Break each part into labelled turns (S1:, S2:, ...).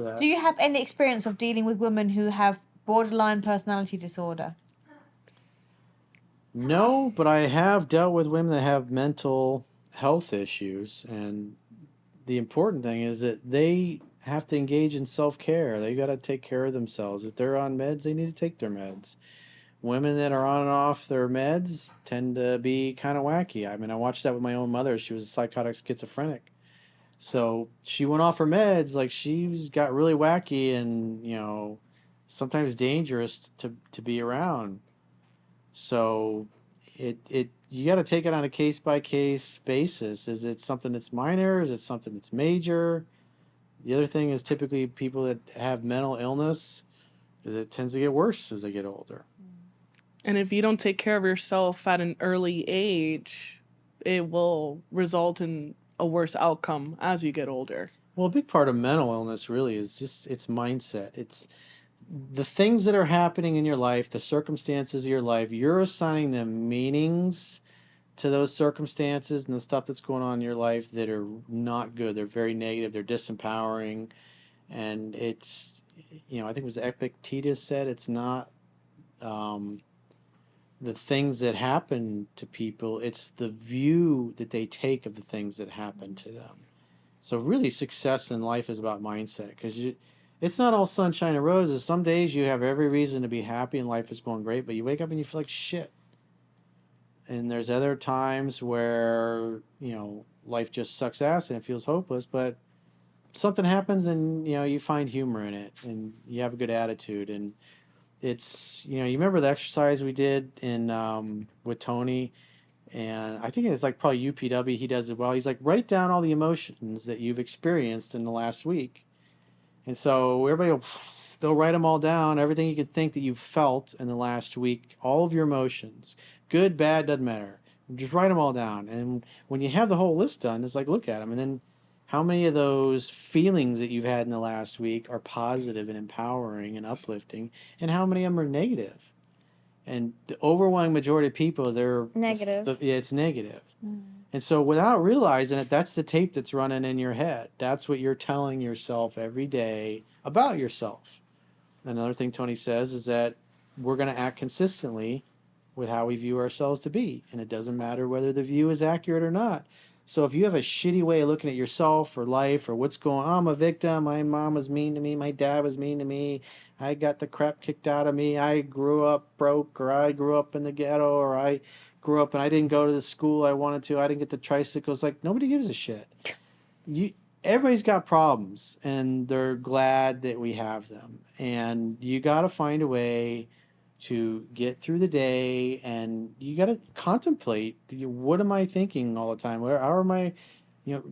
S1: for that.
S2: Do you have any experience of dealing with women who have borderline personality disorder?
S1: No, but I have dealt with women that have mental health issues, and the important thing is that they have to engage in self-care. They got to take care of themselves. If they're on meds, they need to take their meds. Women that are on and off their meds tend to be kind of wacky. I mean, I watched that with my own mother. She was a psychotic schizophrenic. So she went off her meds, like got really wacky and, sometimes dangerous to be around. So it you got to take it on a case by case basis. Is it something that's minor? Is it something that's major? The other thing is typically people that have mental illness is it tends to get worse as they get older.
S3: And if you don't take care of yourself at an early age, it will result in a worse outcome as you get older.
S1: Well, a big part of mental illness really is just it's mindset. It's the things that are happening in your life, the circumstances of your life, you're assigning them meanings to those circumstances and the stuff that's going on in your life that are not good. They're very negative, they're disempowering. And it's, I think it was Epictetus said it's not the things that happen to people, it's the view that they take of the things that happen to them. So really success in life is about mindset because it's not all sunshine and roses. Some days you have every reason to be happy and life is going great, but you wake up and you feel like shit. And there's other times where, life just sucks ass and it feels hopeless, but something happens and, you find humor in it and you have a good attitude. And it's, you remember the exercise we did in with Tony? And I think it's like probably UPW, he does it well. He's like, write down all the emotions that you've experienced in the last week. And so everybody they'll write them all down, everything you could think that you've felt in the last week, all of your emotions, good, bad, doesn't matter. Just write them all down. And when you have the whole list done, it's like, look at them. And then how many of those feelings that you've had in the last week are positive and empowering and uplifting, and how many of them are negative? And the overwhelming majority of people, they're
S4: negative.
S1: It's negative. And so without realizing it, that's the tape that's running in your head. That's what you're telling yourself every day about yourself. Another thing Tony says is that we're going to act consistently with how we view ourselves to be. And it doesn't matter whether the view is accurate or not. So if you have a shitty way of looking at yourself or life or what's going on, I'm a victim, my mom was mean to me, my dad was mean to me, I got the crap kicked out of me, I grew up broke, or I grew up in the ghetto, or I grew up and I didn't go to the school I wanted to, I didn't get the tricycles. Like, nobody gives a shit. Everybody's got problems, and they're glad that we have them. And you got to find a way to get through the day, and you got to contemplate, what am I thinking all the time? How am I,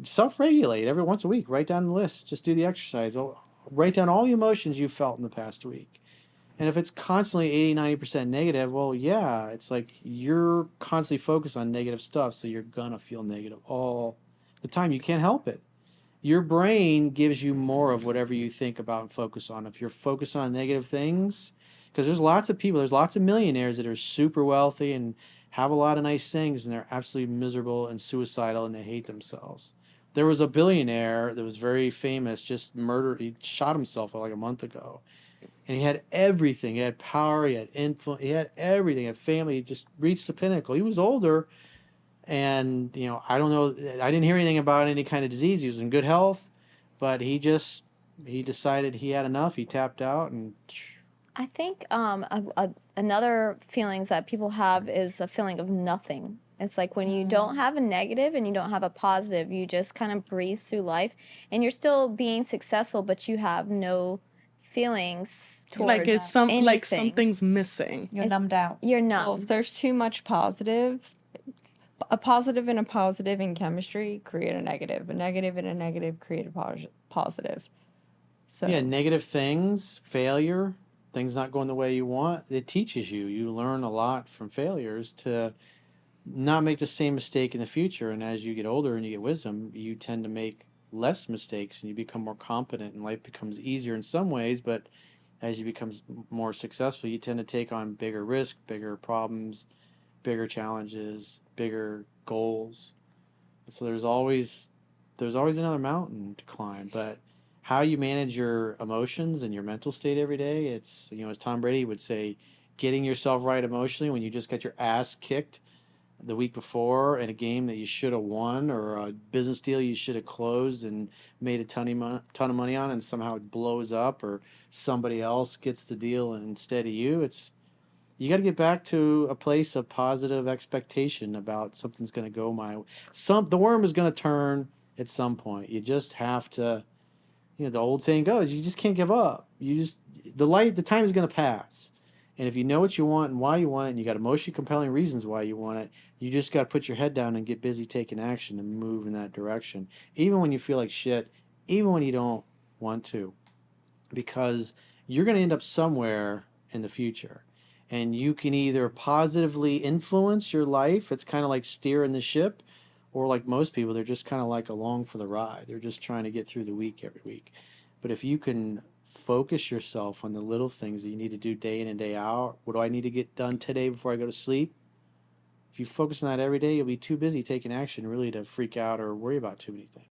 S1: self-regulate every once a week. Write down the list. Just do the exercise. Write down all the emotions you felt in the past week. And if it's constantly 80-90% negative, well, yeah, it's like you're constantly focused on negative stuff, so you're going to feel negative all the time. You can't help it. Your brain gives you more of whatever you think about and focus on. If you're focused on negative things, because there's lots of people, there's lots of millionaires that are super wealthy and have a lot of nice things, and they're absolutely miserable and suicidal, and they hate themselves. There was a billionaire that was very famous, just murdered, he shot himself like a month ago. And he had everything. He had power, he had influence, he had everything, he had family, he just reached the pinnacle. He was older, and, I don't know, I didn't hear anything about any kind of disease. He was in good health, but he decided he had enough, he tapped out, and...
S4: I think another feelings that people have is a feeling of nothing. It's like when you don't have a negative and you don't have a positive, you just kind of breeze through life, and you're still being successful, but you have no feelings toward anything.
S3: Like something's missing.
S2: You're numbed out.
S4: You're numb.
S5: Well, if there's too much positive, a positive and a positive in chemistry create a negative. A negative and a negative create a positive. So
S1: yeah, negative things, failure, things not going the way you want, it teaches you. You learn a lot from failures to not make the same mistake in the future. And as you get older and you get wisdom, you tend to make less mistakes and you become more competent, and life becomes easier in some ways. But as you become more successful, you tend to take on bigger risk, bigger problems, bigger challenges, bigger goals. And so there's always another mountain to climb. But how you manage your emotions and your mental state every day. It's, as Tom Brady would say, getting yourself right emotionally when you just got your ass kicked the week before in a game that you should have won, or a business deal you should have closed and made a ton of money on, and somehow it blows up, or somebody else gets the deal instead of you. It's, you got to get back to a place of positive expectation about something's going to go my way. The worm is going to turn at some point. You just have to, the old saying goes, you just can't give up. The time is going to pass. And if you know what you want and why you want it, and you got emotionally compelling reasons why you want it, you just got to put your head down and get busy taking action and move in that direction. Even when you feel like shit, even when you don't want to, because you're going to end up somewhere in the future. And you can either positively influence your life, it's kind of like steering the ship, or like most people, they're just kind of like along for the ride. They're just trying to get through the week every week. But if you can focus yourself on the little things that you need to do day in and day out, what do I need to get done today before I go to sleep? If you focus on that every day, you'll be too busy taking action really to freak out or worry about too many things.